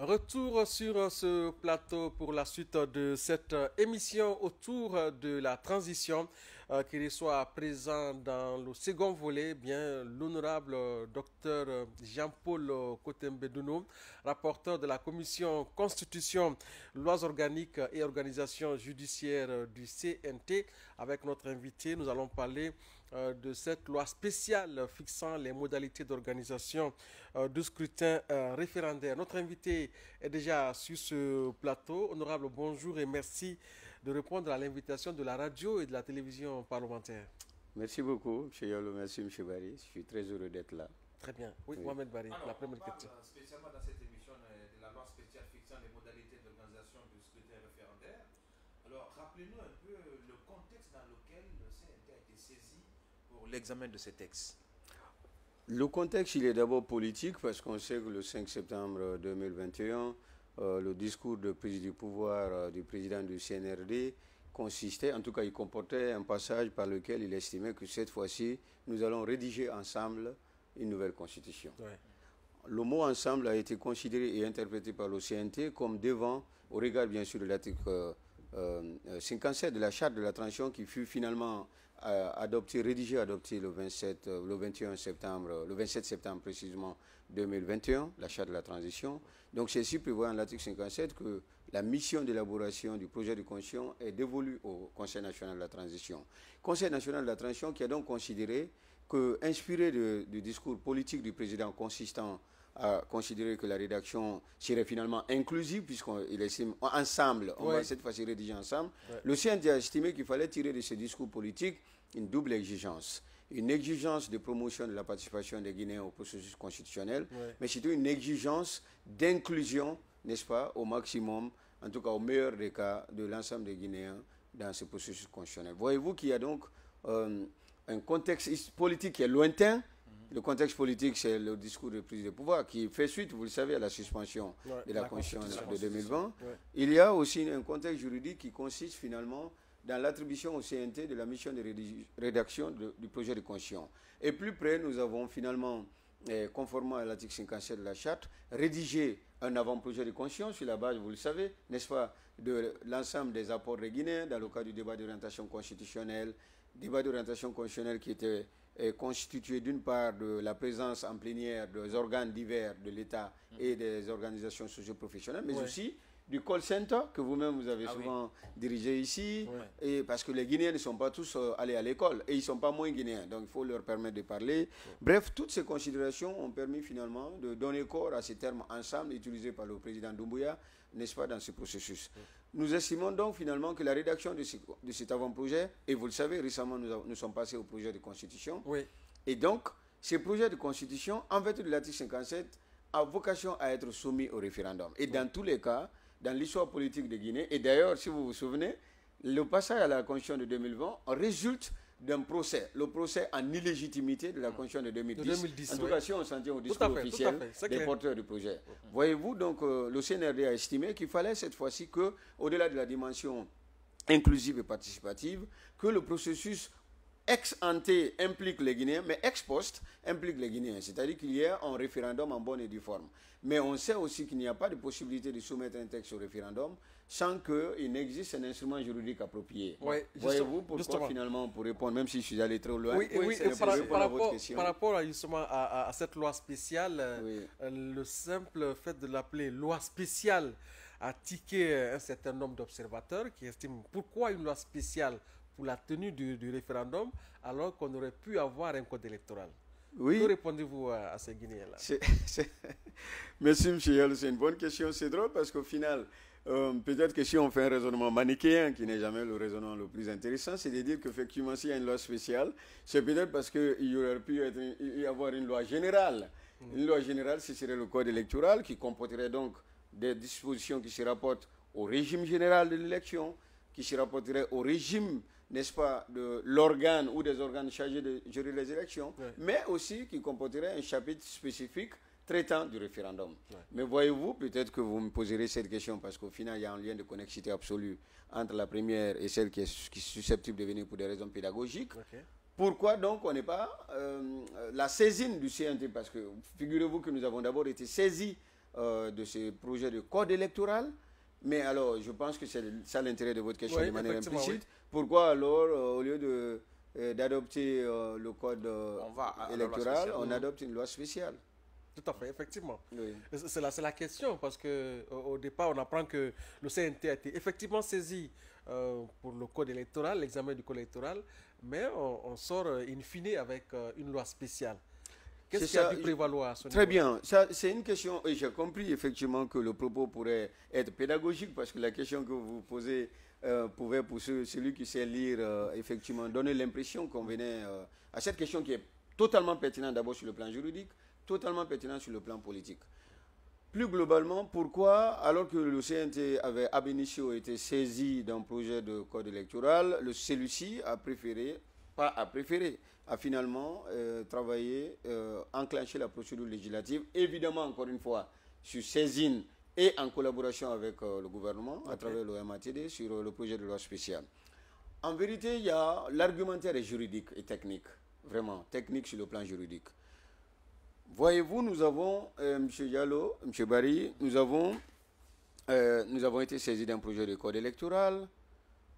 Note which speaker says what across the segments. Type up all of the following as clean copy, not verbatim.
Speaker 1: Retour sur ce plateau pour la suite de cette émission autour de la transition qui reçoit à présent dans le second volet bien l'honorable docteur Jean-Paul Kotembeduno, rapporteur de la commission Constitution, lois organiques et organisation judiciaire du CNT. Avec notre invité, nous allons parler de cette loi spéciale fixant les modalités d'organisation du scrutin référendaire. Notre invité est déjà sur ce plateau. Honorable, bonjour et merci de répondre à l'invitation de la radio et de la télévision parlementaire.
Speaker 2: Merci beaucoup, M. Yolo, merci M. Barry. Je suis très heureux d'être là.
Speaker 1: Très bien. Oui, Mohamed Barry, la première question.
Speaker 3: On parle spécialement dans cette émission de la loi spéciale fixant les modalités d'organisation du scrutin référendaire. Alors, rappelez-nous un peu le contexte dans lequel le CNT a été saisi pour l'examen de ces textes.
Speaker 2: Le contexte, il est d'abord politique parce qu'on sait que le 5 septembre 2021, le discours de prise du pouvoir du président du CNRD consistait, en tout cas il comportait un passage par lequel il estimait que cette fois-ci, nous allons rédiger ensemble une nouvelle constitution. Ouais. Le mot ensemble a été considéré et interprété par le CNT comme devant, au regard bien sûr de l'article 57 de la charte de la transition qui fut finalement rédigé, adopté le 27 septembre précisément 2021, la charte de la transition. Donc ceci prévoit en l'article 57 que la mission d'élaboration du projet de constitution est dévolue au Conseil national de la transition. Conseil national de la transition qui a donc considéré que, inspiré du discours politique du président consistant à considérer que la rédaction serait finalement inclusive, puisqu'il estime ensemble, on va cette fois-ci rédiger ensemble. Le CNT a estimé qu'il fallait tirer de ce discours politique une double exigence. Une exigence de promotion de la participation des Guinéens au processus constitutionnel, mais surtout une exigence d'inclusion, n'est-ce pas, au maximum, en tout cas au meilleur des cas, de l'ensemble des Guinéens dans ce processus constitutionnel. Voyez-vous qu'il y a donc un contexte politique qui est lointain. Le contexte politique, c'est le discours de prise de pouvoir qui fait suite, vous le savez, à la suspension de la Constitution de 2020. Il y a aussi un contexte juridique qui consiste finalement dans l'attribution au CNT de la mission de rédaction du projet de Constitution. Et plus près, nous avons finalement, conformément à l'article 57 de la Charte, rédigé un avant-projet de Constitution sur la base, vous le savez, n'est-ce pas, de l'ensemble des apports des Guinéens dans le cadre du débat d'orientation constitutionnelle qui était constitué d'une part de la présence en plénière des organes divers de l'État et des organisations socio-professionnelles, mais aussi du call center que vous-même vous avez souvent dirigé ici, et parce que les Guinéens ne sont pas tous allés à l'école et ils ne sont pas moins Guinéens, donc il faut leur permettre de parler. Bref, toutes ces considérations ont permis finalement de donner corps à ces termes ensemble utilisés par le président Doumbouya, n'est-ce pas, dans ce processus. Nous estimons donc finalement que la rédaction de cet avant-projet, et vous le savez, récemment nous sommes passés au projet de constitution, et donc ce projet de constitution, en vertu de l'article 57, a vocation à être soumis au référendum. Et dans tous les cas, dans l'histoire politique de Guinée, et d'ailleurs, si vous vous souvenez, le passage à la Constitution de 2020 résulte d'un procès, le procès en illégitimité de la Constitution de 2010. En tout cas, si on s'en tient au discours officiel des porteurs du projet. Voyez-vous, donc, le CNRD a estimé qu'il fallait cette fois-ci que, au-delà de la dimension inclusive et participative, que le processus ex ante implique les Guinéens, mais ex post implique les Guinéens. C'est-à-dire qu'il y a un référendum en bonne et due forme. Mais on sait aussi qu'il n'y a pas de possibilité de soumettre un texte au référendum sans qu'il n'existe un instrument juridique approprié. Voyez-vous pourquoi finalement, pour répondre, même si je suis allé trop loin,
Speaker 1: par rapport justement à cette loi spéciale, le simple fait de l'appeler loi spéciale a tiqué un certain nombre d'observateurs qui estiment pourquoi une loi spéciale pour la tenue du référendum, alors qu'on aurait pu avoir un code électoral. Que répondez-vous à ces Guinéens-là?
Speaker 2: Merci, M. Yalo, c'est une bonne question. C'est drôle parce qu'au final, peut-être que si on fait un raisonnement manichéen, qui n'est jamais le raisonnement le plus intéressant, c'est de dire qu'effectivement, s'il y a une loi spéciale, c'est peut-être parce qu'il aurait pu y avoir une loi générale. Une loi générale, ce serait le code électoral qui comporterait donc des dispositions qui se rapportent au régime général de l'élection, qui se rapporterait au régime, n'est-ce pas, de l'organe ou des organes chargés de gérer les élections, mais aussi qui comporterait un chapitre spécifique traitant du référendum. Mais voyez-vous, peut-être que vous me poserez cette question, parce qu'au final, il y a un lien de connexité absolue entre la première et celle qui est susceptible de venir pour des raisons pédagogiques. Pourquoi donc on n'est pas la saisine du CNT? Parce que figurez-vous que nous avons d'abord été saisis de ce projet de code électoral. Mais alors, je pense que c'est ça l'intérêt de votre question de manière implicite. Pourquoi alors, au lieu d'adopter le code électoral, on adopte une loi spéciale?
Speaker 1: Tout à fait, effectivement.
Speaker 2: Oui.
Speaker 1: C'est la question, parce qu'au départ, on apprend que le CNT a été effectivement saisi pour le code électoral, l'examen du code électoral, mais on sort in fine avec une loi spéciale. Qu'est-ce qui a dû prévaloir à ce niveau?
Speaker 2: Très bien. C'est une question, et j'ai compris effectivement que le propos pourrait être pédagogique, parce que la question que vous posez pouvait, pour celui qui sait lire, effectivement, donner l'impression qu'on venait à cette question qui est totalement pertinente d'abord sur le plan juridique, totalement pertinente sur le plan politique. Plus globalement, pourquoi, alors que le CNT avait ab initio été saisi d'un projet de code électoral, celui-ci a finalement travaillé, enclenché la procédure législative, évidemment, encore une fois, sur saisine et en collaboration avec le gouvernement, à travers le MATD, sur le projet de loi spéciale. En vérité, il y a l'argumentaire est juridique et technique, vraiment, technique sur le plan juridique. Voyez-vous, nous avons, M. Diallo, M. Barry, nous avons été saisis d'un projet de code électoral.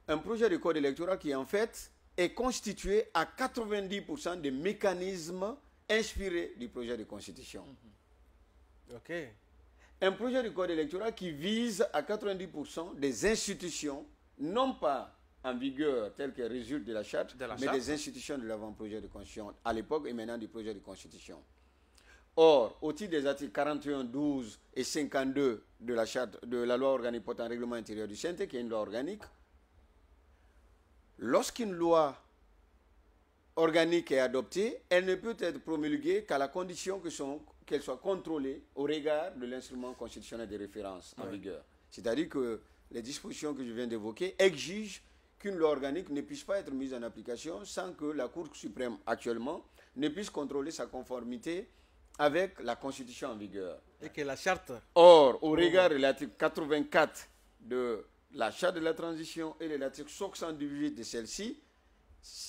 Speaker 2: Un projet de code électoral qui, en fait, est constitué à 90% des mécanismes inspirés du projet de constitution.
Speaker 1: Ok.
Speaker 2: Un projet de code électoral qui vise à 90% des institutions, non pas en vigueur telles qu'elles résultent de la charte, mais des institutions de l'avant-projet de constitution, à l'époque et maintenant du projet de constitution. Or, au titre des articles 41, 12 et 52 de la charte de la loi organique portant règlement intérieur du CNT, qui est une loi organique, lorsqu'une loi organique est adoptée, elle ne peut être promulguée qu'à la condition qu'elle soit contrôlée au regard de l'instrument constitutionnel de référence en vigueur. C'est-à-dire que les dispositions que je viens d'évoquer exigent qu'une loi organique ne puisse pas être mise en application sans que la Cour suprême, actuellement, ne puisse contrôler sa conformité avec la Constitution en vigueur.
Speaker 1: Et que la charte...
Speaker 2: Or, au regard de l'article 84 de la charte de la transition et de l'article 78 de celle-ci,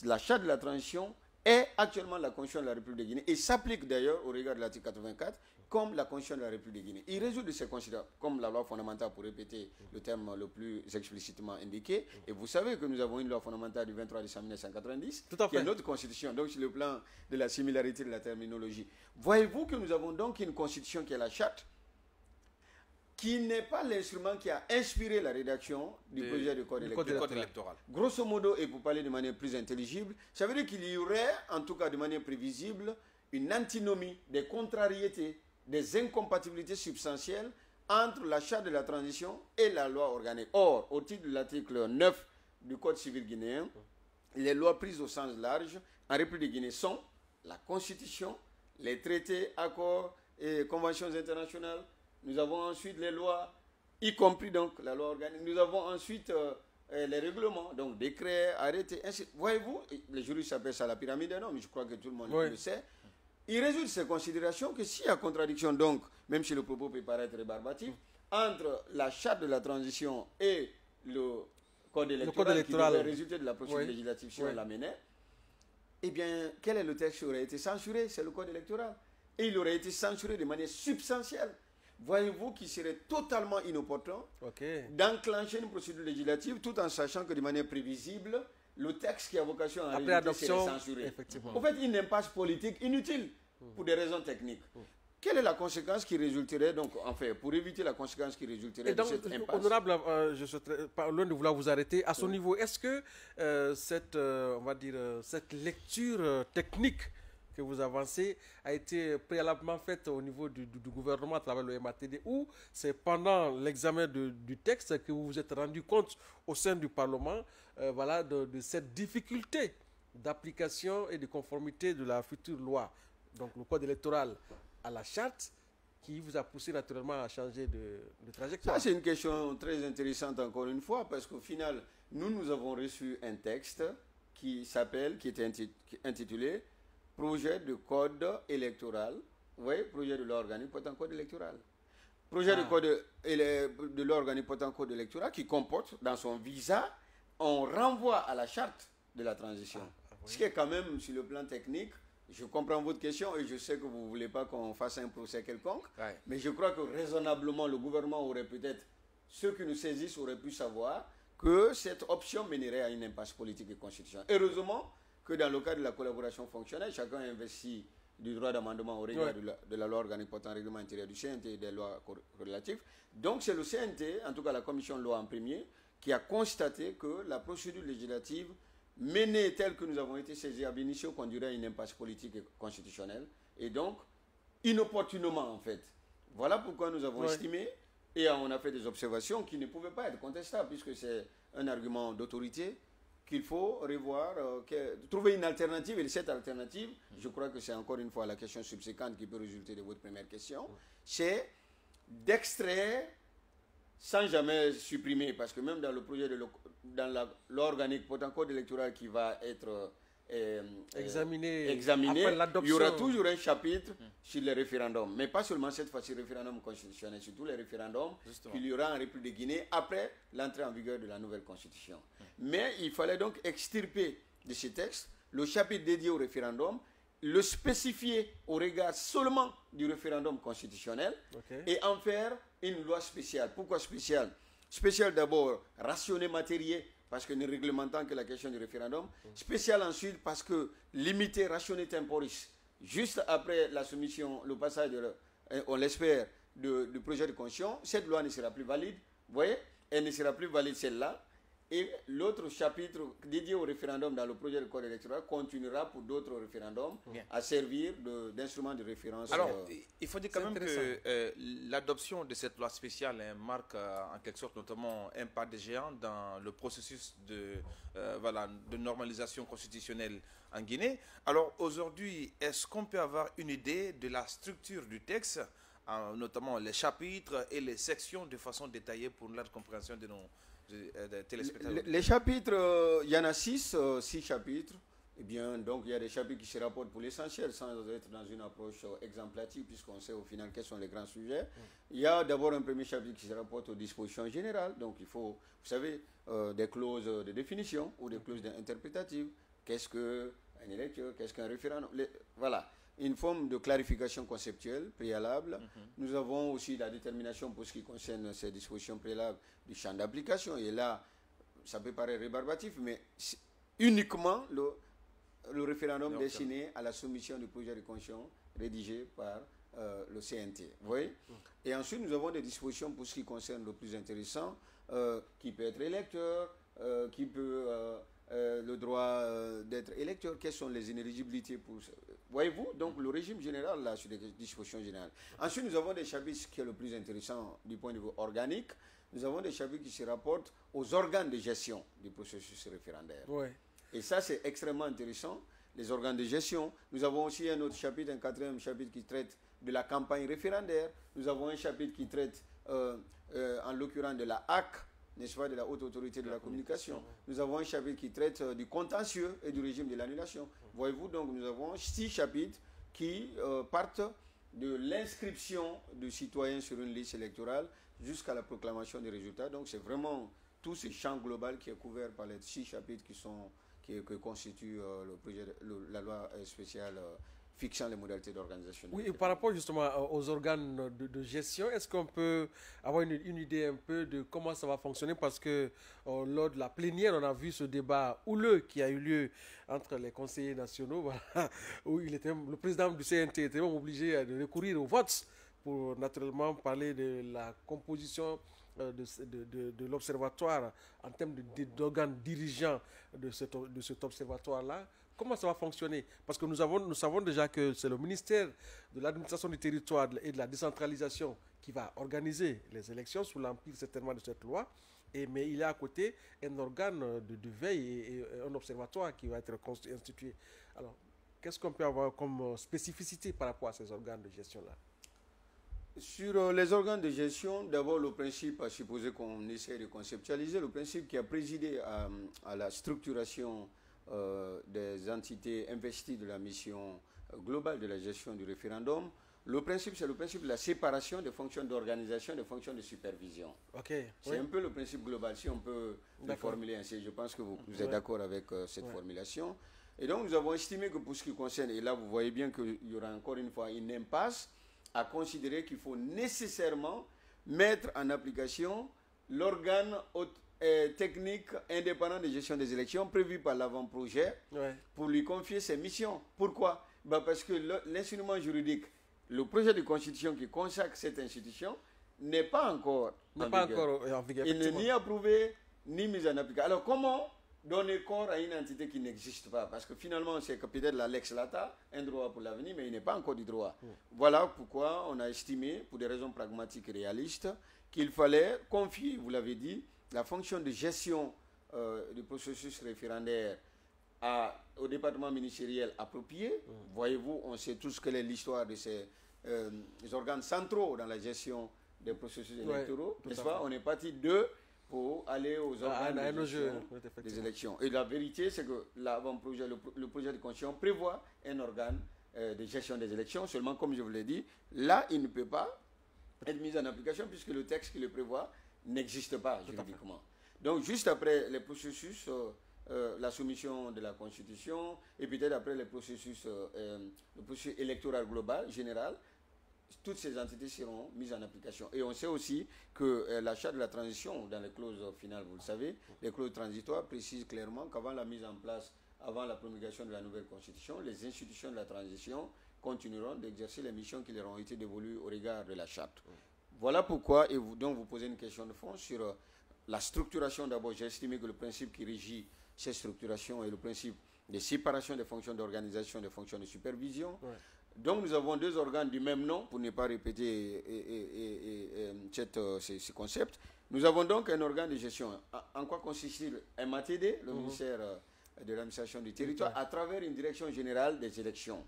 Speaker 2: la charte de la transition est actuellement la Constitution de la République de Guinée et s'applique d'ailleurs au regard de l'article 84 comme la Constitution de la République de Guinée. Il résulte de ces considérations, comme la loi fondamentale, pour répéter le terme le plus explicitement indiqué. Et vous savez que nous avons une loi fondamentale du 23 décembre 1990, qui est notre Constitution, donc sur le plan de la similarité de la terminologie. Voyez-vous que nous avons donc une Constitution qui est la charte, qui n'est pas l'instrument qui a inspiré la rédaction du projet de code électoral. Grosso modo, et pour parler de manière plus intelligible, ça veut dire qu'il y aurait, en tout cas de manière prévisible, une antinomie, des contrariétés, des incompatibilités substantielles entre la charte de la transition et la loi organique. Or, au titre de l'article 9 du Code civil guinéen, les lois prises au sens large en République de Guinée sont la Constitution, les traités, accords et conventions internationales. Nous avons ensuite les lois, y compris donc la loi organique. Nous avons ensuite les règlements, donc décrets, arrêtés. Voyez-vous, les juristes appellent ça la pyramide d'un homme, je crois que tout le monde le sait. Il résulte de ces considérations que s'il y a contradiction, donc, même si le propos peut paraître rébarbatif, entre la charte de la transition et le code électoral qui devait résulter de la procédure législative si on l'amenait, eh bien, quel est le texte qui aurait été censuré? C'est le code électoral. Et il aurait été censuré de manière substantielle. Voyez-vous qu'il serait totalement inopportun d'enclencher une procédure législative tout en sachant que de manière prévisible, le texte qui a vocation à résulter serait censuré. En fait, une impasse politique inutile pour des raisons techniques. Quelle est la conséquence qui résulterait, donc, enfin, pour éviter la conséquence qui résulterait de cette impasse?
Speaker 1: Honorable, je suis pas loin de vouloir vous arrêter. À ce niveau, est-ce que on va dire, cette lecture technique que vous avancez a été préalablement faite au niveau du gouvernement à travers le MATD, ou c'est pendant l'examen du texte que vous vous êtes rendu compte au sein du Parlement voilà, de cette difficulté d'application et de conformité de la future loi, donc le code électoral, à la charte, qui vous a poussé naturellement à changer de trajectoire?
Speaker 2: Ça, c'est une question très intéressante encore une fois, parce qu'au final, nous avons reçu un texte qui était intitulé Projet de code électoral, oui, projet de loi organique portant code électoral. Projet de loi organique portant code électoral qui comporte dans son visa, on renvoie à la charte de la transition. Ce qui est quand même, sur le plan technique, Je comprends votre question et je sais que vous ne voulez pas qu'on fasse un procès quelconque,
Speaker 3: Ouais.
Speaker 2: mais je crois que raisonnablement, le gouvernement aurait peut-être, ceux qui nous saisissent auraient pu savoir que cette option mènerait à une impasse politique et constitutionnelle. Heureusement que dans le cadre de la collaboration fonctionnelle, chacun investit du droit d'amendement au regard de la loi organique portant règlement intérieur du CNT et des lois relatives. Donc c'est le CNT, en tout cas la commission de loi en premier, qui a constaté que la procédure législative menée telle que nous avons été saisis ab initio conduirait à une impasse politique et constitutionnelle. Et donc, inopportunément en fait. Voilà pourquoi nous avons estimé, et on a fait des observations qui ne pouvaient pas être contestables, puisque c'est un argument d'autorité, qu'il faut revoir, trouver une alternative. Et cette alternative, je crois que c'est encore une fois la question subséquente qui peut résulter de votre première question, c'est d'extraire sans jamais supprimer, parce que même dans le projet de l'organique portant code électoral qui va être examiné, il y aura toujours un chapitre sur les référendums, mais pas seulement cette fois-ci référendum constitutionnel, sur tous les référendums qu'il y aura en République de Guinée après l'entrée en vigueur de la nouvelle constitution. Mais il fallait donc extirper de ces textes le chapitre dédié au référendum, le spécifier au regard seulement du référendum constitutionnel et en faire une loi spéciale. Pourquoi spéciale? Spéciale d'abord, rationné matériel, parce que ne réglementant que la question du référendum. Spécial ensuite parce que limité, rationné temporis. Juste après la soumission, le passage, on l'espère, du projet de constitution, cette loi ne sera plus valide. Vous voyez, elle ne sera plus valide celle-là. Et l'autre chapitre dédié au référendum dans le projet de code électoral continuera pour d'autres référendums à servir d'instrument de référence.
Speaker 3: Alors, il faut dire quand même que l'adoption de cette loi spéciale marque en quelque sorte notamment un pas de géant dans le processus de normalisation constitutionnelle en Guinée. Alors aujourd'hui, est-ce qu'on peut avoir une idée de la structure du texte, notamment les chapitres et les sections de façon détaillée pour la compréhension de nos téléspectateurs?
Speaker 2: Les chapitres, il y en a 6 chapitres. Eh bien, donc il y a des chapitres qui se rapportent pour l'essentiel sans être dans une approche exemplative, puisqu'on sait au final quels sont les grands sujets. Il y a d'abord un premier chapitre qui se rapporte aux dispositions générales. Donc il faut, vous savez, des clauses de définition ou des clauses interprétatives. Qu'est-ce qu'un électeur, qu'est-ce qu'un référendum? Voilà. Une forme de clarification conceptuelle préalable. Nous avons aussi la détermination pour ce qui concerne ces dispositions préalables du champ d'application. Et là, ça peut paraître rébarbatif, mais uniquement le référendum destiné à la soumission du projet de constitution rédigé par le CNT. Vous voyez? Et ensuite, nous avons des dispositions pour ce qui concerne le plus intéressant, qui peut être électeur, qui peut... le droit d'être électeur, quelles sont les inéligibilités pour... Voyez-vous, donc le régime général, là, sur les dispositions générales. Ensuite, nous avons des chapitres qui est le plus intéressant du point de vue organique. Nous avons des chapitres qui se rapportent aux organes de gestion du processus référendaire. Et ça, c'est extrêmement intéressant, les organes de gestion. Nous avons aussi un autre chapitre, un quatrième chapitre qui traite de la campagne référendaire. Nous avons un chapitre qui traite, en l'occurrence, de la HAC, n'est-ce pas, de la haute autorité de la communication. Nous avons un chapitre qui traite du contentieux et du régime de l'annulation. Voyez-vous, donc nous avons 6 chapitres qui partent de l'inscription du citoyen sur une liste électorale jusqu'à la proclamation des résultats. Donc c'est vraiment tout ce champ global qui est couvert par les 6 chapitres qui constituent le projet la loi spéciale fixant les modalités d'organisation.
Speaker 1: Oui, et par rapport justement aux organes de gestion, est-ce qu'on peut avoir une idée un peu de comment ça va fonctionner? Parce que lors de la plénière, on a vu ce débat houleux qui a eu lieu entre les conseillers nationaux, voilà, où le président du CNT était même obligé de recourir au vote pour naturellement parler de la composition de l'observatoire en termes d'organes dirigeants de cet observatoire-là. Comment ça va fonctionner? Parce que nous savons déjà que c'est le ministère de l'administration du territoire et de la décentralisation qui va organiser les élections sous l'empire certainement de cette loi. Mais il y a à côté un organe de veille et un observatoire qui va être institué. Alors, qu'est-ce qu'on peut avoir comme spécificité par rapport à ces organes de gestion-là?
Speaker 2: Sur les organes de gestion, d'abord le principe, à supposer qu'on essaie de conceptualiser, le principe qui a présidé à la structuration des entités investies de la mission globale de la gestion du référendum. Le principe, c'est le principe de la séparation des fonctions d'organisation et des fonctions de supervision. C'est un peu le principe global, si on peut le formuler ainsi. Je pense que vous êtes d'accord avec cette formulation. Et donc, nous avons estimé que pour ce qui concerne, et là, vous voyez bien qu'il y aura encore une fois une impasse, à considérer qu'il faut nécessairement mettre en application l'organe technique indépendant de gestion des élections prévu par l'avant-projet pour lui confier ses missions. Pourquoi? Parce que l'instrument juridique, le projet de constitution qui consacre cette institution, n'est pas encore en vigueur. Il n'est ni approuvé, ni mis en application. Alors comment donner corps à une entité qui n'existe pas? Parce que finalement, c'est peut-être la lex lata, un droit pour l'avenir, mais il n'est pas encore du droit. Voilà pourquoi on a estimé, pour des raisons pragmatiques et réalistes, qu'il fallait confier, vous l'avez dit, la fonction de gestion du processus référendaire au département ministériel approprié. Voyez-vous, on sait tous quelle est l'histoire de ces organes centraux dans la gestion des processus électoraux, n'est-ce pas? On est parti d'eux pour aller aux organes des élections. Et la vérité, c'est que l'avant-projet, le projet de constitution prévoit un organe de gestion des élections. Seulement, comme je vous l'ai dit, là, il ne peut pas être mis en application puisque le texte qui le prévoit n'existe pas juridiquement. Donc, juste après les processus, la soumission de la Constitution, et peut-être après le processus électoral global, général, toutes ces entités seront mises en application. Et on sait aussi que la charte de la transition, dans les clauses finales, vous le savez, les clauses transitoires précisent clairement qu'avant la mise en place, avant la promulgation de la nouvelle Constitution, les institutions de la transition continueront d'exercer les missions qui leur ont été dévolues au regard de la charte. Voilà pourquoi, et donc vous posez une question de fond sur la structuration. D'abord, j'ai estimé que le principe qui régit cette structuration est le principe de séparation des fonctions d'organisation et des fonctions de supervision. Donc nous avons deux organes du même nom, pour ne pas répéter ces concepts. Nous avons donc un organe de gestion. En quoi consiste un MATD, le ministère de l'administration du territoire, à travers une direction générale des élections.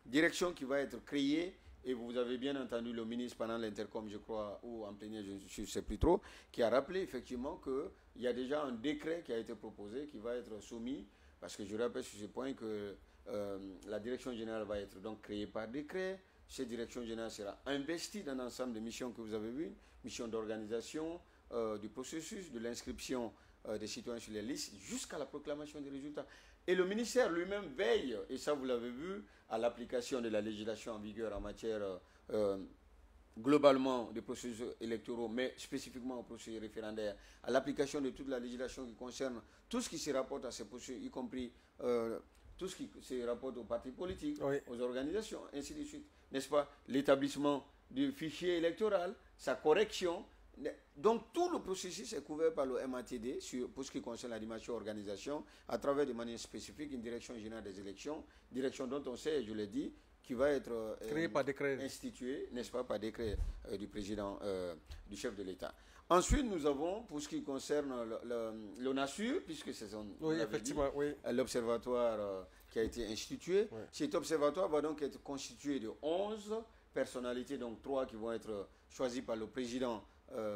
Speaker 2: Direction qui va être créée, et vous avez bien entendu le ministre pendant l'intercom, je crois, ou en plénière, je ne sais plus trop, qui a rappelé effectivement qu'il y a déjà un décret qui a été proposé, qui va être soumis, parce que je rappelle sur ce point que la direction générale va être donc créée par décret. Cette direction générale sera investie dans l'ensemble des missions que vous avez vues, missions d'organisation du processus, de l'inscription des citoyens sur les listes, jusqu'à la proclamation des résultats. Et le ministère lui-même veille, et ça vous l'avez vu, à l'application de la législation en vigueur en matière globalement des processus électoraux, mais spécifiquement aux processus référendaires, à l'application de toute la législation qui concerne tout ce qui se rapporte à ces processus, y compris tout ce qui se rapporte aux partis politiques, aux organisations, ainsi de suite. N'est-ce pas? L'établissement du fichier électoral, sa correction. Donc tout le processus est couvert par le MATD pour ce qui concerne la dimension organisation, à travers de manière spécifique une direction générale des élections, direction dont on sait, je l'ai dit, qui va être
Speaker 1: créée par décret,
Speaker 2: instituée, n'est-ce pas, par décret du président, du chef de l'État. Ensuite, nous avons, pour ce qui concerne l'ONASUR, puisque c'est l'observatoire qui a été institué, cet observatoire va donc être constitué de 11 personnalités, donc 3 qui vont être choisies par le président,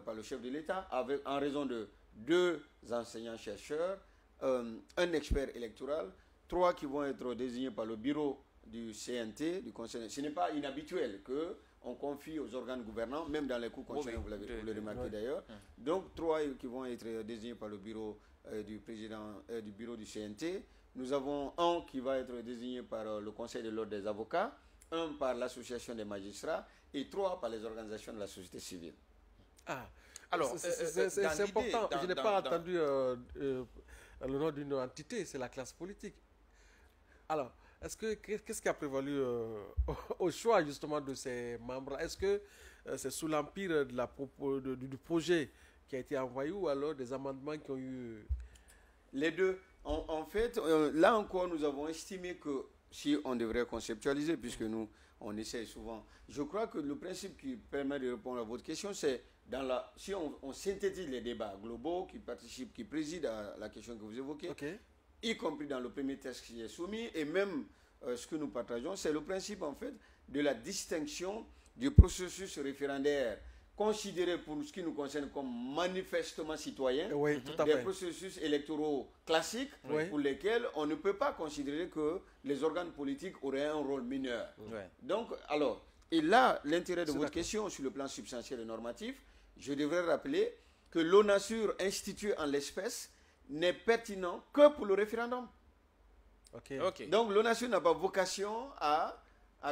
Speaker 2: par le chef de l'État, en raison de 2 enseignants-chercheurs, un expert électoral, 3 qui vont être désignés par le bureau du CNT, du Conseil. Ce n'est pas inhabituel qu'on confie aux organes gouvernants, même dans les cours constitutionnels, vous l'avez remarqué d'ailleurs. Donc 3 qui vont être désignés par le bureau du président du bureau du CNT. Nous avons un qui va être désigné par le Conseil de l'ordre des avocats, un par l'association des magistrats et 3 par les organisations de la société civile.
Speaker 1: Alors, c'est important. Je n'ai pas entendu le nom d'une entité, c'est la classe politique. Alors, qu'est-ce qui a prévalu au choix justement de ces membres? Est-ce que c'est sous l'empire du projet qui a été envoyé ou alors des amendements qui ont eu...
Speaker 2: Les deux. En fait, là encore, nous avons estimé que si on devrait conceptualiser, puisque nous, on essaie souvent, je crois que le principe qui permet de répondre à votre question, c'est si on synthétise les débats globaux qui participent, qui président à la question que vous évoquez, y compris dans le premier texte qui est soumis, et même ce que nous partageons, c'est le principe en fait de la distinction du processus référendaire considéré pour ce qui nous concerne comme manifestement citoyen, des processus électoraux classiques pour lesquels on ne peut pas considérer que les organes politiques auraient un rôle mineur. Donc, alors, et là, l'intérêt de votre question sur le plan substantiel et normatif, je devrais rappeler que l'ONASUR institué en l'espèce n'est pertinent que pour le référendum. Donc l'ONASUR n'a pas vocation à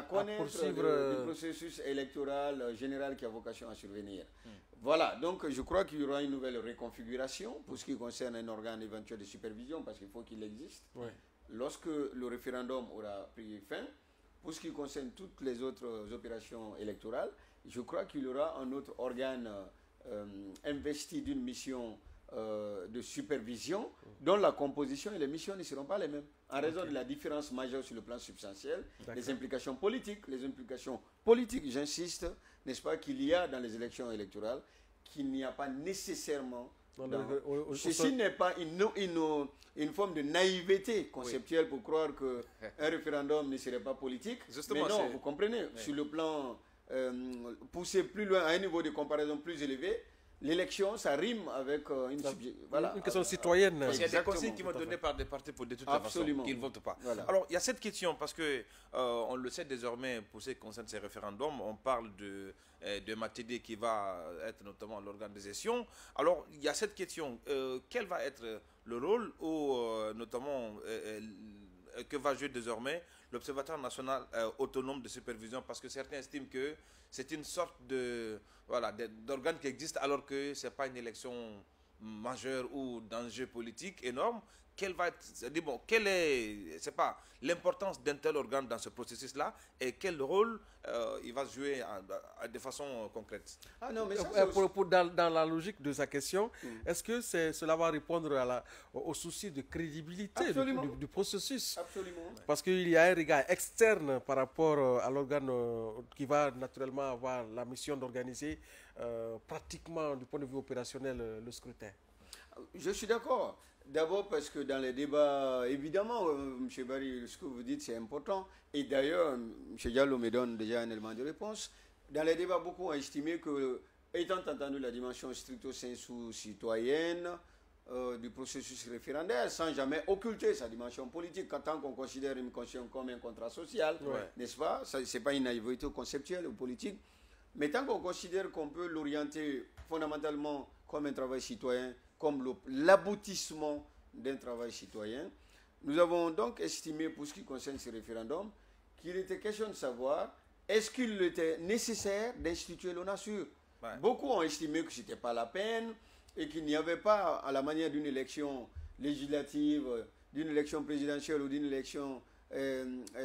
Speaker 2: connaître le processus électoral général qui a vocation à survenir. Voilà, donc je crois qu'il y aura une nouvelle réconfiguration pour ce qui concerne un organe éventuel de supervision, parce qu'il faut qu'il existe. Lorsque le référendum aura pris fin, pour ce qui concerne toutes les autres opérations électorales, je crois qu'il y aura un autre organe investi d'une mission de supervision dont la composition et les missions ne seront pas les mêmes, en raison de la différence majeure sur le plan substantiel, les implications politiques, j'insiste, n'est-ce pas, qu'il y a dans les élections électorales, qu'il n'y a pas nécessairement... Ceci n'est pas une forme de naïveté conceptuelle pour croire qu'un référendum ne serait pas politique. Justement, mais non, vous comprenez, sur le plan poussé plus loin, à un niveau de comparaison plus élevé, l'élection, ça rime avec
Speaker 1: une question citoyenne.
Speaker 3: Parce qu'il y a des consignes qui vont donner par des partis pour de toute façon qu'ils ne votent pas. Alors, il y a cette question, parce que on le sait désormais, pour ce qui concerne ces référendums, on parle de Matidi qui va être notamment l'organe de gestion. Alors, il y a cette question, quel va être le rôle notamment que va jouer désormais l'Observatoire national autonome de supervision, parce que certains estiment que c'est une sorte d'organe qui existe alors que ce n'est pas une élection majeure ou d'enjeu politique énorme. Quelle est l'importance d'un tel organe dans ce processus-là et quel rôle il va jouer de façon concrète?
Speaker 1: Dans la logique de sa question, est-ce que cela va répondre au souci de crédibilité du processus?
Speaker 2: Absolument.
Speaker 1: Parce qu'il y a un regard externe par rapport à l'organe qui va naturellement avoir la mission d'organiser pratiquement du point de vue opérationnel le scrutin.
Speaker 2: Je suis d'accord. D'abord parce que dans les débats, évidemment, M. Barry, ce que vous dites, c'est important. Et d'ailleurs, M. Diallo me donne déjà un élément de réponse. Dans les débats, beaucoup ont estimé que, étant entendu la dimension stricto sensu citoyenne du processus référendaire, sans jamais occulter sa dimension politique, quand tant qu'on considère une conscience comme un contrat social, n'est-ce pas? Ce n'est pas une naïveté conceptuelle ou politique. Mais tant qu'on considère qu'on peut l'orienter fondamentalement comme un travail citoyen, comme l'aboutissement d'un travail citoyen, nous avons donc estimé, pour ce qui concerne ce référendum, qu'il était question de savoir est-ce qu'il était nécessaire d'instituer l'ONASUR. Beaucoup ont estimé que ce n'était pas la peine et qu'il n'y avait pas, à la manière d'une élection législative, d'une élection présidentielle ou d'une élection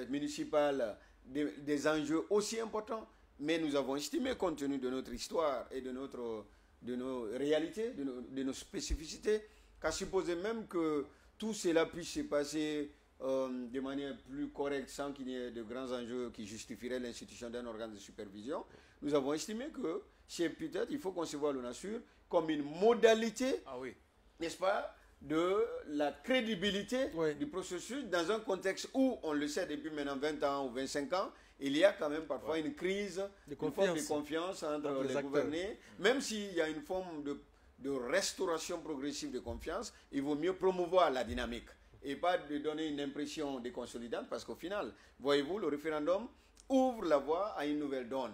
Speaker 2: municipale, des enjeux aussi importants. Mais nous avons estimé, compte tenu de notre histoire et de nos réalités, de nos spécificités, qu'à supposer même que tout cela puisse se passer de manière plus correcte sans qu'il y ait de grands enjeux qui justifieraient l'institution d'un organe de supervision, nous avons estimé que peut-être il faut concevoir l'ONASUR comme une modalité, n'est-ce pas, de la crédibilité du processus dans un contexte où, on le sait depuis maintenant 20 ans ou 25 ans, il y a quand même parfois une crise, une forme de confiance entre les gouvernés. Même s'il y a une forme de restauration progressive de confiance, il vaut mieux promouvoir la dynamique et pas de donner une impression déconsolidante, parce qu'au final, voyez-vous, le référendum ouvre la voie à une nouvelle donne.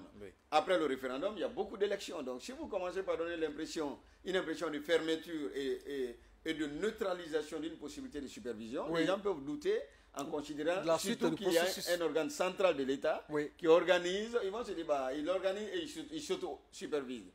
Speaker 2: Après le référendum, il y a beaucoup d'élections. Donc si vous commencez par donner une impression de fermeture et de neutralisation d'une possibilité de supervision, les gens peuvent douter en considérant surtout qu'il y a un organe central de l'État qui organise, ils vont se dire, il organise et il s'auto-supervise.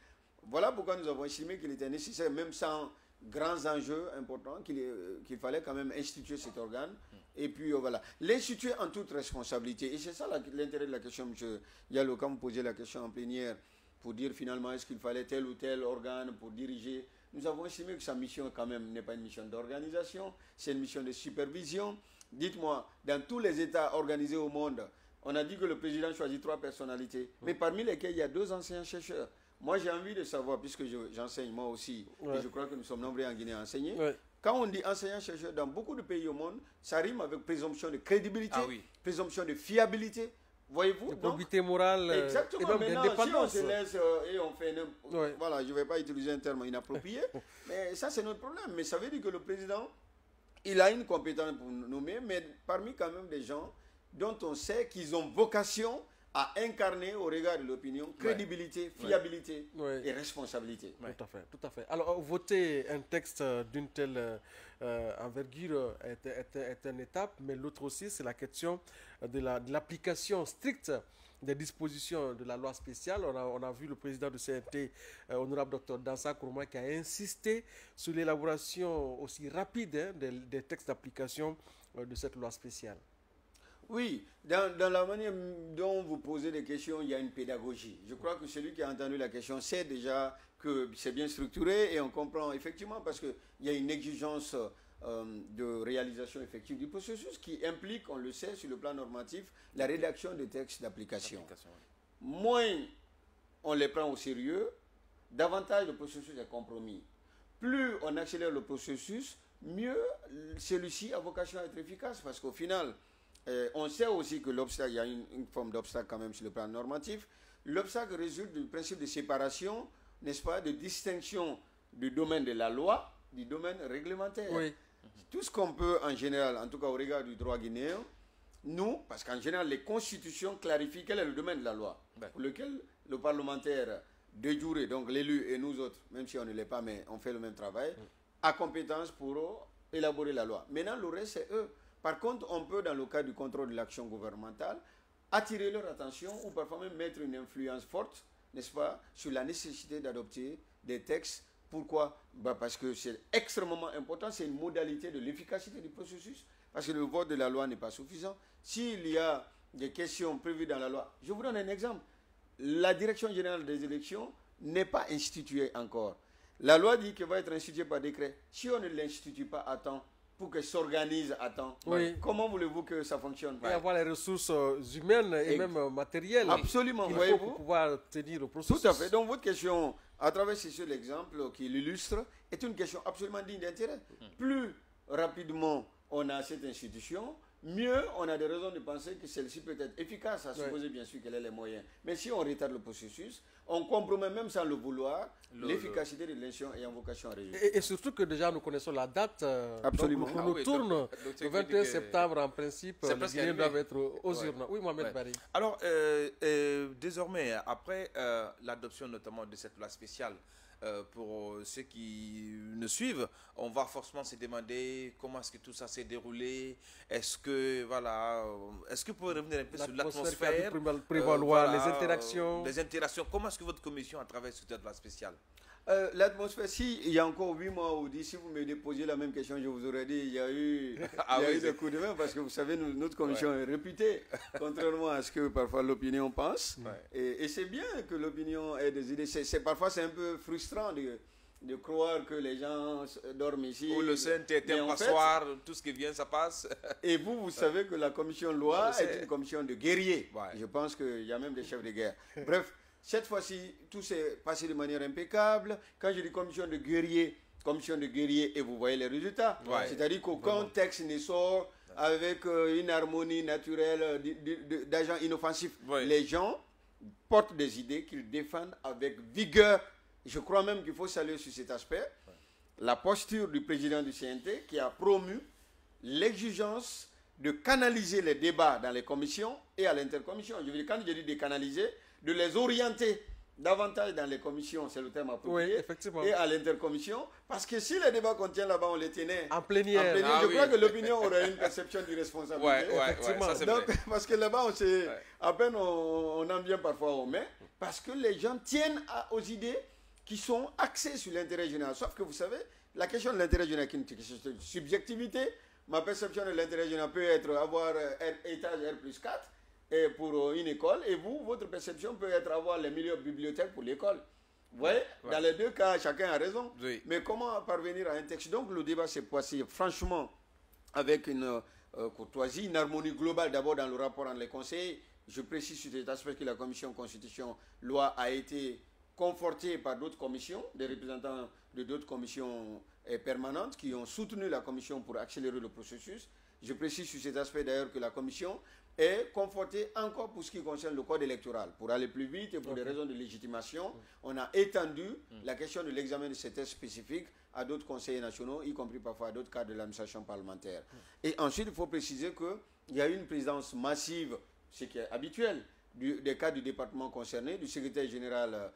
Speaker 2: Voilà pourquoi nous avons estimé qu'il était nécessaire, même sans grands enjeux importants, qu'il fallait quand même instituer cet organe. Et puis voilà, l'instituer en toute responsabilité. Et c'est ça l'intérêt de la question, M. Diallo, quand vous posez la question en plénière, pour dire finalement est-ce qu'il fallait tel ou tel organe pour diriger. Nous avons estimé que sa mission quand même n'est pas une mission d'organisation, c'est une mission de supervision. Dites-moi, dans tous les États organisés au monde, on a dit que le président choisit 3 personnalités, mais parmi lesquelles il y a 2 enseignants-chercheurs. Moi, j'ai envie de savoir, puisque j'enseigne moi aussi, et je crois que nous sommes nombreux en Guinée à enseigner, quand on dit enseignant-chercheur, dans beaucoup de pays au monde, ça rime avec présomption de crédibilité, présomption de fiabilité. Voyez-vous?
Speaker 1: De probité morale
Speaker 2: exactement. Et maintenant, si on se laisse et on fait... Voilà, je ne vais pas utiliser un terme inapproprié, mais ça, c'est notre problème. Mais ça veut dire que le président, il a une compétence pour nommer, mais parmi quand même des gens dont on sait qu'ils ont vocation à incarner au regard de l'opinion crédibilité, fiabilité et responsabilité.
Speaker 1: Tout à fait, tout à fait. Alors, voter un texte d'une telle envergure est une étape, mais l'autre aussi, c'est la question de l'application stricte des dispositions de la loi spéciale. On a vu le président du CNT, honorable Dr Dansa Kourma, qui a insisté sur l'élaboration aussi rapide des textes d'application de cette loi spéciale.
Speaker 2: Oui, dans la manière dont vous posez des questions, il y a une pédagogie. Je crois que celui qui a entendu la question sait déjà que c'est bien structuré et on comprend effectivement parce qu'il y a une exigence de réalisation effective du processus qui implique, on le sait, sur le plan normatif, la rédaction des textes d'application. Moins on les prend au sérieux, davantage le processus est compromis. Plus on accélère le processus, mieux celui-ci a vocation à être efficace parce qu'au final, on sait aussi que l'obstacle, il y a une forme d'obstacle quand même sur le plan normatif. L'obstacle résulte du principe de séparation, n'est-ce pas, de distinction du domaine de la loi du domaine réglementaire.
Speaker 1: Oui.
Speaker 2: Tout ce qu'on peut en général, en tout cas au regard du droit guinéen, nous, parce qu'en général les constitutions clarifient quel est le domaine de la loi, pour lequel le parlementaire de jure, donc l'élu et nous autres, même si on ne l'est pas, mais on fait le même travail, a compétence pour élaborer la loi. Maintenant, le reste, c'est eux. Par contre, on peut, dans le cadre du contrôle de l'action gouvernementale, attirer leur attention ou parfois même mettre une influence forte, n'est-ce pas, sur la nécessité d'adopter des textes. Pourquoi? Parce que c'est extrêmement important, c'est une modalité de l'efficacité du processus, parce que le vote de la loi n'est pas suffisant. S'il y a des questions prévues dans la loi, je vous donne un exemple. La Direction générale des élections n'est pas instituée encore. La loi dit qu'elle va être instituée par décret. Si on ne l'institue pas à temps, pour qu'elle s'organise à temps. Comment voulez-vous que ça fonctionne?
Speaker 1: Il y avoir les ressources humaines et même matérielles.
Speaker 2: Absolument.
Speaker 1: Il faut pour pouvoir tenir le processus.
Speaker 2: Tout à fait. Donc votre question, à travers ce seul exemple qui l'illustre, est une question absolument digne d'intérêt. Plus rapidement on a cette institution, mieux on a des raisons de penser que celle-ci peut être efficace, à supposer bien sûr qu'elle ait les moyens. Mais si on retarde le processus, on compromet même sans le vouloir l'efficacité de l'élection ayant vocation à réussir.
Speaker 1: Et surtout que déjà nous connaissons la date.
Speaker 2: Absolument.
Speaker 1: Donc, on nous tourne le 21 septembre en principe. Les Guinéens doivent être aux urnes. Oui, Mohamed Barry.
Speaker 3: Alors, désormais, après l'adoption notamment de cette loi spéciale, pour ceux qui nous suivent, on va forcément se demander comment est-ce que tout ça s'est déroulé. Est-ce que, voilà, est-ce que vous pouvez revenir un peu sur l'atmosphère,
Speaker 1: prévaloir, les interactions.
Speaker 3: Comment est-ce que votre commission a travaillé sur cette loi spéciale?
Speaker 2: L'atmosphère, si il y a encore 8 mois ou 10, si vous me déposiez la même question, je vous aurais dit il y a eu, des coups de main parce que vous savez, notre commission est réputée, contrairement à ce que parfois l'opinion pense. Et c'est bien que l'opinion ait des idées. Parfois, c'est un peu frustrant de croire que les gens dorment ici.
Speaker 3: Ou le CNT est un passoire, tout ce qui vient, ça passe.
Speaker 2: Et vous savez que la commission loi est une commission de guerriers. Je pense qu'il y a même des chefs de guerre. Bref. Cette fois-ci, tout s'est passé de manière impeccable. Quand je dis commission de guerriers, et vous voyez les résultats. C'est-à-dire qu'aucun texte ne sort avec une harmonie naturelle d'agents inoffensifs. Les gens portent des idées qu'ils défendent avec vigueur. Je crois même qu'il faut saluer sur cet aspect la posture du président du CNT qui a promu l'exigence de canaliser les débats dans les commissions et à l'intercommission. Je veux dire, quand je dis de canaliser, de les orienter davantage dans les commissions, c'est le terme approprié, et à l'intercommission, parce que si les débats qu'on tient là-bas, on les tenait
Speaker 1: en plénière,
Speaker 2: je crois que l'opinion aurait une perception d'irresponsabilité. Parce que là-bas, à peine on en vient parfois aux mains, parce que les gens tiennent aux idées qui sont axées sur l'intérêt général. Sauf que vous savez, la question de l'intérêt général, qui est une question de subjectivité, ma perception de l'intérêt général peut être avoir étage R+4, et pour une école, et votre perception peut être avoir les meilleures bibliothèques pour l'école. Vous voyez, dans les deux cas, chacun a raison. Mais comment parvenir à un texte? Donc le débat s'est passé franchement avec une courtoisie, une harmonie globale d'abord dans le rapport entre les conseils. Je précise sur cet aspect que la commission constitution loi a été confortée par d'autres commissions, des représentants de d'autres commissions permanentes qui ont soutenu la commission pour accélérer le processus. Je précise sur cet aspect d'ailleurs que la commission est confortée encore pour ce qui concerne le code électoral. Pour aller plus vite et pour des raisons de légitimation, on a étendu la question de l'examen de ces tests spécifiques à d'autres conseillers nationaux, y compris parfois à d'autres cadres de l'administration parlementaire. Et ensuite, il faut préciser qu'il y a eu une présidence massive, ce qui est habituel, des cadres du département concerné, du secrétaire général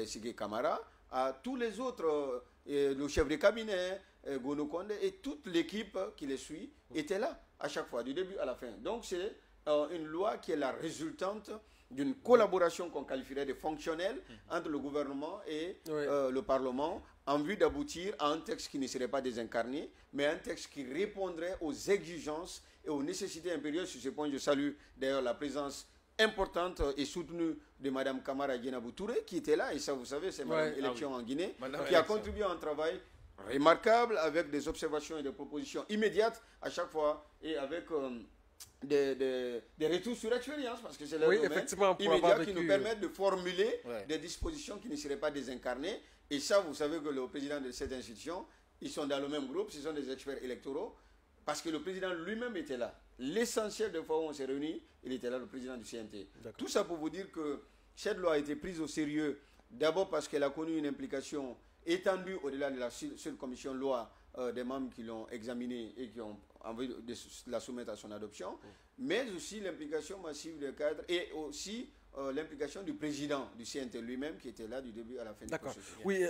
Speaker 2: Sigé Kamara, à tous les autres, le chef de cabinet, Gono Konde, et toute l'équipe qui les suit était là à chaque fois, du début à la fin. Donc c'est une loi qui est la résultante d'une collaboration qu'on qualifierait de fonctionnelle entre le gouvernement et le Parlement en vue d'aboutir à un texte qui ne serait pas désincarné, mais un texte qui répondrait aux exigences et aux nécessités impérieuses. Sur ce point, je salue d'ailleurs la présence importante et soutenue de Mme Kamara Guinabou Touré, qui était là, et ça vous savez, c'est Mme Élection en Guinée, qui a contribué à un travail remarquable avec des observations et des propositions immédiates à chaque fois et avec des retours sur expérience, parce que c'est le domaine immédiat qui nous permettent de formuler des dispositions qui ne seraient pas désincarnées. Et ça, vous savez que le président de cette institution, ils sont dans le même groupe, ce sont des experts électoraux, parce que le président lui-même était là. L'essentiel des fois où on s'est réunis, il était là, le président du CNT. Tout ça pour vous dire que cette loi a été prise au sérieux, d'abord parce qu'elle a connu une implication étendue au-delà de la seule commission loi des membres qui l'ont examinée et qui ont envie de la soumettre à son adoption, mais aussi l'implication massive des cadres et aussi l'implication du président du CNT lui-même qui était là du début à la fin du processus.
Speaker 1: Oui,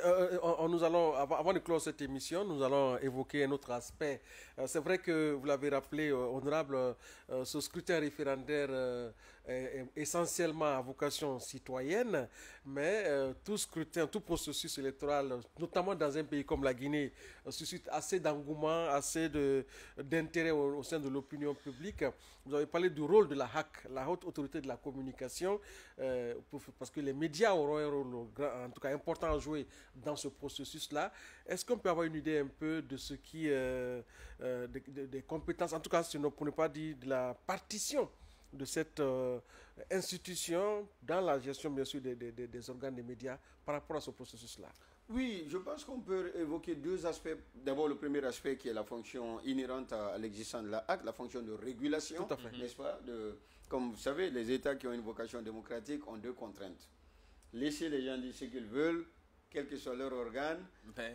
Speaker 1: nous allons, avant de clore cette émission, nous allons évoquer un autre aspect. C'est vrai que vous l'avez rappelé, honorable, ce scrutin référendaire est essentiellement à vocation citoyenne, mais tout scrutin, tout processus électoral, notamment dans un pays comme la Guinée, suscite assez d'engouement, assez d'intérêt au sein de l'opinion publique. Vous avez parlé du rôle de la HAC, la Haute Autorité de la Communication, parce que les médias auront un rôle en tout cas important à jouer dans ce processus-là. Est-ce qu'on peut avoir une idée un peu de ce qui des compétences, en tout cas pour ne pas dire de la partition de cette institution dans la gestion bien sûr des organes des médias par rapport à ce processus-là?
Speaker 2: Oui, je pense qu'on peut évoquer deux aspects. D'abord, le premier aspect qui est la fonction inhérente à l'existence de la HAC, la fonction de régulation, n'est-ce pas? Comme vous savez, les États qui ont une vocation démocratique ont deux contraintes. Laisser les gens dire ce qu'ils veulent, quel que soit leur organe,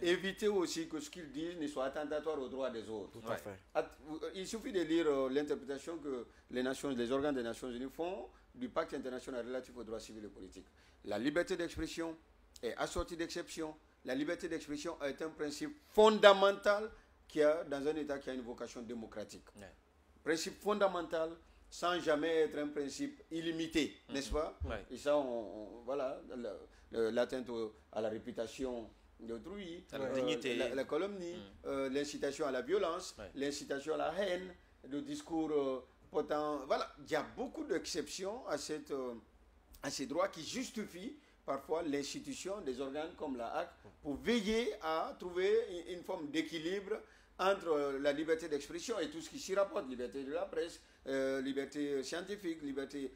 Speaker 2: éviter aussi que ce qu'ils disent ne soit attentatoire aux droits des autres.
Speaker 1: Tout à fait.
Speaker 2: Il suffit de lire l'interprétation que les organes des Nations Unies font du pacte international relatif aux droits civils et politiques. La liberté d'expression est assortie d'exceptions. La liberté d'expression est un principe fondamental qu'il y a dans un État qui a une vocation démocratique. Principe fondamental sans jamais être un principe illimité, n'est-ce pas? Et ça, voilà, l'atteinte à la réputation d'autrui,
Speaker 3: la dignité,
Speaker 2: la calomnie, l'incitation à la violence, l'incitation à la haine, le discours potent. Voilà, il y a beaucoup d'exceptions à ces droits qui justifient parfois l'institution des organes comme la HAC pour veiller à trouver une forme d'équilibre entre la liberté d'expression et tout ce qui s'y rapporte, liberté de la presse, liberté scientifique, liberté...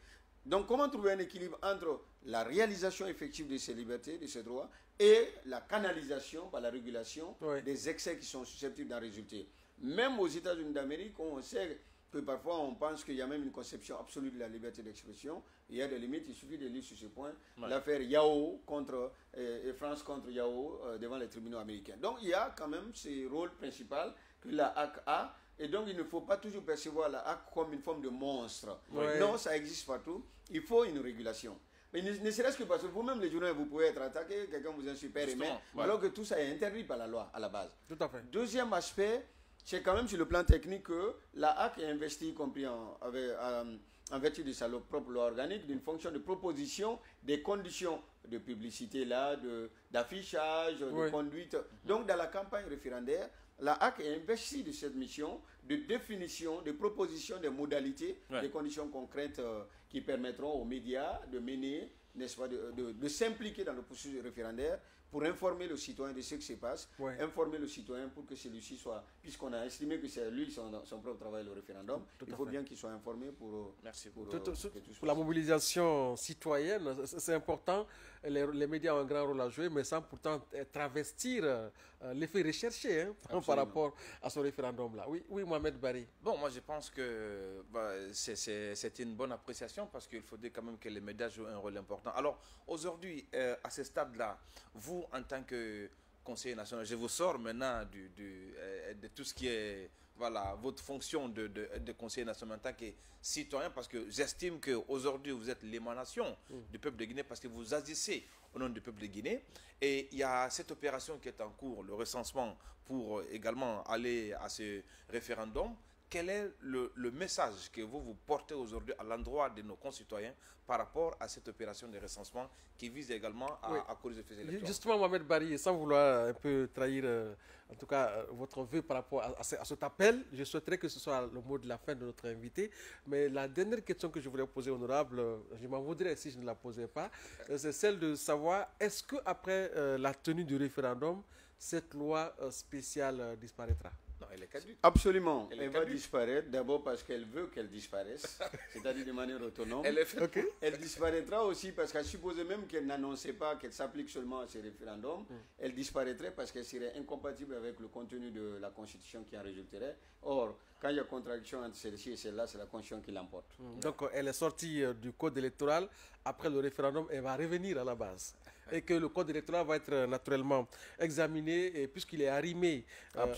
Speaker 2: Donc comment trouver un équilibre entre la réalisation effective de ces libertés, de ces droits, et la canalisation par la régulation des excès qui sont susceptibles d'en résulter. Même aux États-Unis d'Amérique, on sait que parfois on pense qu'il y a même une conception absolue de la liberté d'expression. Il y a des limites, il suffit de lire sur ce point l'affaire Yao et France contre Yao devant les tribunaux américains. Donc il y a quand même ce rôle principal que la HAC a, et donc il ne faut pas toujours percevoir la HAC comme une forme de monstre. Non, ça existe partout, il faut une régulation. Mais ne serait-ce que parce que vous-même, les journalistes, vous pouvez être attaqué, quelqu'un vous insulte super aimé, alors que tout ça est interdit par la loi à la base.
Speaker 1: Tout à fait.
Speaker 2: Deuxième aspect, c'est quand même sur le plan technique que la HAC est investie, y compris en vertu de sa propre loi organique, d'une fonction de proposition des conditions de publicité, d'affichage, de conduite. Donc, dans la campagne référendaire, la HAC est investie de cette mission de définition, de proposition des modalités, des conditions concrètes qui permettront aux médias de mener, n'est-ce pas, de s'impliquer dans le processus référendaire pour informer le citoyen de ce qui se passe, informer le citoyen pour que celui-ci soit, puisqu'on a estimé que c'est lui son propre travail, le référendum, il faut bien qu'il soit informé pour
Speaker 1: la mobilisation citoyenne, c'est important. Les médias ont un grand rôle à jouer, mais sans pourtant travestir l'effet recherché par rapport à ce référendum-là. Oui, Mohamed Bari.
Speaker 3: Bon, moi je pense que c'est une bonne appréciation parce qu'il faut dire quand même que les médias jouent un rôle important. Alors, aujourd'hui, à ce stade-là, vous, en tant que conseiller national, je vous sors maintenant de tout ce qui est voilà, votre fonction de conseiller national en tant que citoyen, parce que j'estime qu'aujourd'hui, vous êtes l'émanation du peuple de Guinée, parce que vous agissez au nom du peuple de Guinée. Et il y a cette opération qui est en cours, le recensement, pour également aller à ce référendum. Quel est le message que vous portez aujourd'hui à l'endroit de nos concitoyens par rapport à cette opération de recensement qui vise également à corriger les faits électoraux?
Speaker 1: Justement, Mohamed Barry, sans vouloir un peu trahir, en tout cas, votre vœu par rapport à cet appel, je souhaiterais que ce soit le mot de la fin de notre invité. Mais la dernière question que je voulais poser, honorable, je m'en voudrais si je ne la posais pas, c'est celle de savoir, est-ce qu'après la tenue du référendum, cette loi spéciale disparaîtra?
Speaker 3: Non, elle est caduque.
Speaker 2: Absolument. Elle va disparaître, d'abord parce qu'elle veut qu'elle disparaisse, c'est-à-dire de manière autonome. Elle disparaîtra aussi parce qu'à supposer même qu'elle n'annonçait pas qu'elle s'applique seulement à ces référendums, elle disparaîtrait parce qu'elle serait incompatible avec le contenu de la Constitution qui en résulterait. Or, quand il y a contradiction entre celle-ci et celle-là, c'est la Constitution qui l'emporte.
Speaker 1: Donc, elle est sortie du code électoral. Après le référendum, elle va revenir à la base. Et que le code électoral va être naturellement examiné, puisqu'il est arrimé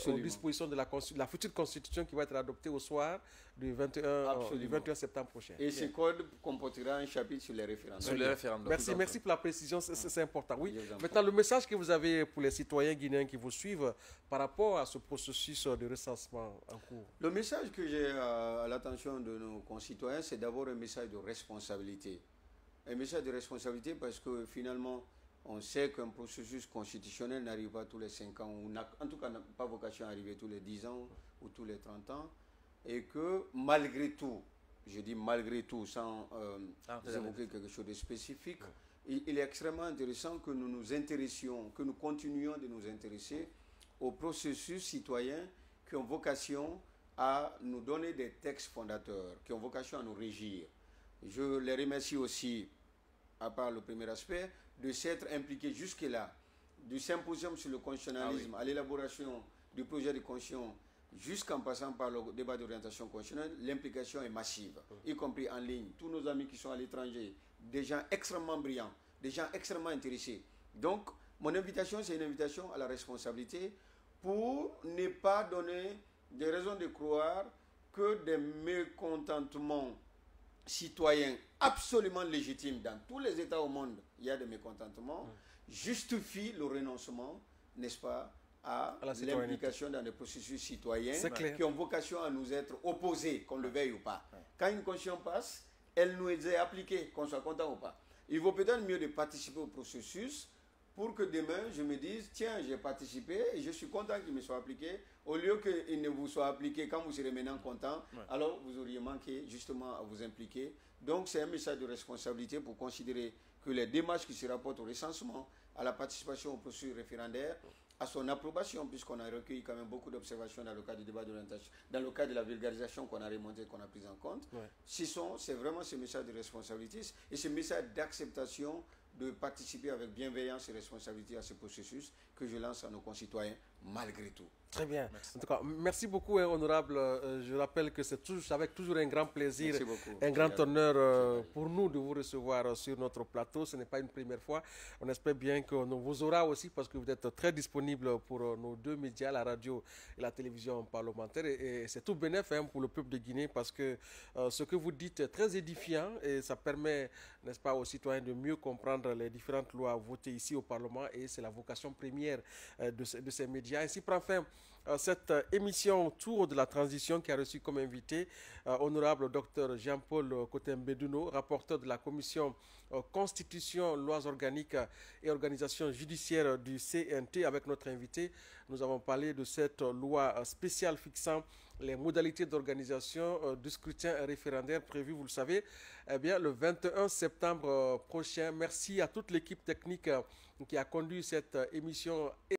Speaker 1: aux dispositions de la future constitution qui va être adoptée au soir du 21 septembre prochain.
Speaker 2: Et ce code comportera un chapitre sur les référendums.
Speaker 3: Sur les référendums.
Speaker 1: Merci pour la précision, c'est important. Oui. Maintenant, le message que vous avez pour les citoyens guinéens qui vous suivent par rapport à ce processus de recensement en cours.
Speaker 2: Le message que j'ai à l'attention de nos concitoyens, c'est d'abord un message de responsabilité. Un message de responsabilité parce que finalement, on sait qu'un processus constitutionnel n'arrive pas tous les 5 ans, ou en tout cas n'a pas vocation à arriver tous les 10 ans ou tous les 30 ans, et que malgré tout, je dis malgré tout sans évoquer quelque chose de spécifique, il est extrêmement intéressant que nous nous intéressions, que nous continuions de nous intéresser aux processus citoyens qui ont vocation à nous donner des textes fondateurs, qui ont vocation à nous régir. Je les remercie aussi, à part le premier aspect, de s'être impliqués jusque-là, du symposium sur le constitutionnalisme à l'élaboration du projet de constitution, jusqu'en passant par le débat d'orientation constitutionnelle, l'implication est massive, y compris en ligne. Tous nos amis qui sont à l'étranger, des gens extrêmement brillants, des gens extrêmement intéressés. Donc, mon invitation, c'est une invitation à la responsabilité pour ne pas donner des raisons de croire que des mécontentements citoyens absolument légitimes dans tous les États au monde, il y a des mécontentements, justifient le renoncement, n'est-ce pas, à l'implication dans des processus citoyens qui ont vocation à nous être opposés, qu'on le veuille ou pas. Quand une constitution passe, elle nous est appliquée, qu'on soit content ou pas. Il vaut peut-être mieux de participer au processus pour que demain, je me dise, tiens, j'ai participé et je suis content qu'il me soit appliqué, au lieu qu'il ne vous soit appliqué quand vous serez maintenant content, alors vous auriez manqué justement à vous impliquer. Donc, c'est un message de responsabilité pour considérer que les démarches qui se rapportent au recensement, à la participation au processus référendaire, à son approbation, puisqu'on a recueilli quand même beaucoup d'observations dans le cadre du débat d'orientation, dans le cadre de la vulgarisation qu'on a remontée, qu'on a prise en compte, c'est vraiment ce message de responsabilité et ce message d'acceptation de participer avec bienveillance et responsabilité à ce processus que je lance à nos concitoyens, malgré tout.
Speaker 1: Très bien. Merci. En tout cas, merci beaucoup, honorable. Je rappelle que c'est avec toujours un grand plaisir, un grand honneur pour nous de vous recevoir sur notre plateau. Ce n'est pas une première fois. On espère bien qu'on vous aura aussi parce que vous êtes très disponible pour nos deux médias, la radio et la télévision parlementaire. Et c'est tout bénéf pour le peuple de Guinée parce que ce que vous dites est très édifiant et ça permet, n'est-ce pas, aux citoyens de mieux comprendre les différentes lois votées ici au Parlement et c'est la vocation première de ces médias. Ainsi prend fin cette émission autour de la transition qui a reçu comme invité honorable Dr Jean-Paul Cotembeduno, rapporteur de la commission Constitution, lois organiques et organisation judiciaire du CNT. Avec notre invité, nous avons parlé de cette loi spéciale fixant les modalités d'organisation du scrutin référendaire prévu, vous le savez, eh bien, le 21 septembre prochain. Merci à toute l'équipe technique qui a conduit cette émission.